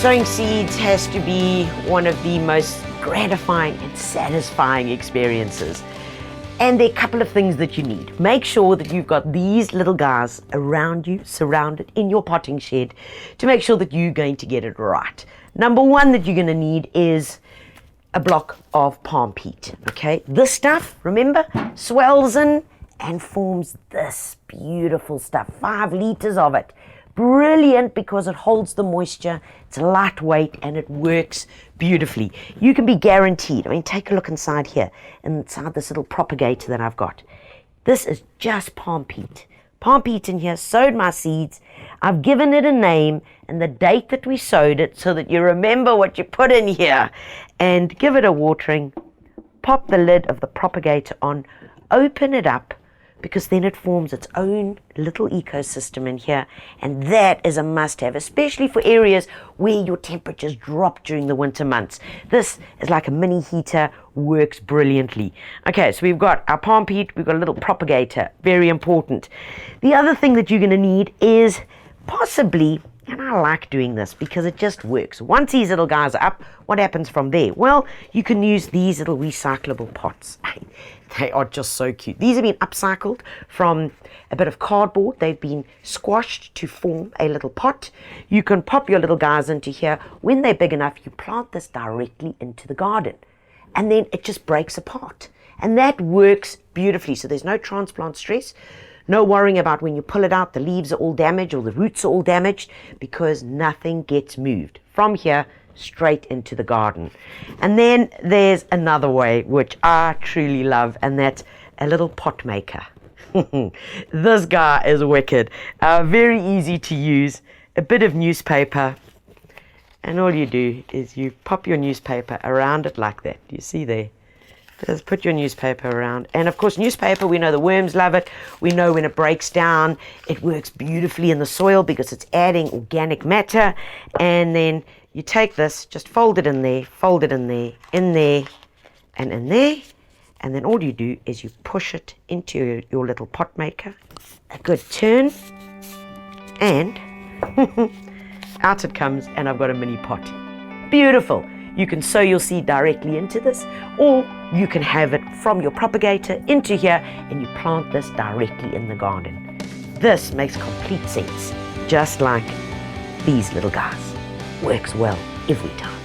Sowing seeds has to be one of the most gratifying and satisfying experiences. And there are a couple of things that you need. Make sure that you've got these little guys around you, surrounded in your potting shed, to make sure that you're going to get it right. Number one that you're going to need is a block of palm peat. Okay, this stuff, remember, swells in and forms this beautiful stuff. 5 liters of it. Brilliant because it holds the moisture, it's lightweight, and it works beautifully. You can be guaranteed. I mean, take a look inside here, inside this little propagator that I've got. This is just palm peat. Palm peat in here, sowed my seeds. I've given it a name and the date that we sowed it so that you remember what you put in here. And give it a watering, pop the lid of the propagator on, open it up, because then it forms its own little ecosystem in here, and that is a must-have, especially for areas where your temperatures drop during the winter months. This is like a mini heater, works brilliantly. Okay, so we've got our palm peat, we've got a little propagator, very important. The other thing that you're going to need is possibly, and I like doing this because it just works. Once these little guys are up, what happens from there? Well, you can use these little recyclable pots. They are just so cute. These have been upcycled from a bit of cardboard. They've been squashed to form a little pot. You can pop your little guys into here. When they're big enough, you plant this directly into the garden. And then it just breaks apart. And that works beautifully. So there's no transplant stress. No worrying about when you pull it out, the leaves are all damaged or the roots are all damaged, because nothing gets moved from here straight into the garden. And then there's another way which I truly love, and that's a little pot maker. This guy is wicked. Very easy to use. A bit of newspaper, and all you do is you pop your newspaper around it like that. You see there? Just put your newspaper around. And of course, newspaper, we know the worms love it. We know when it breaks down, it works beautifully in the soil because it's adding organic matter. And then you take this, just fold it in there, in there, and in there. And then all you do is you push it into your little pot maker. A good turn. And out it comes, and I've got a mini pot. Beautiful. You can sow your seed directly into this, or you can have it from your propagator into here and you plant this directly in the garden. This makes complete sense, just like these little guys. Works well every time.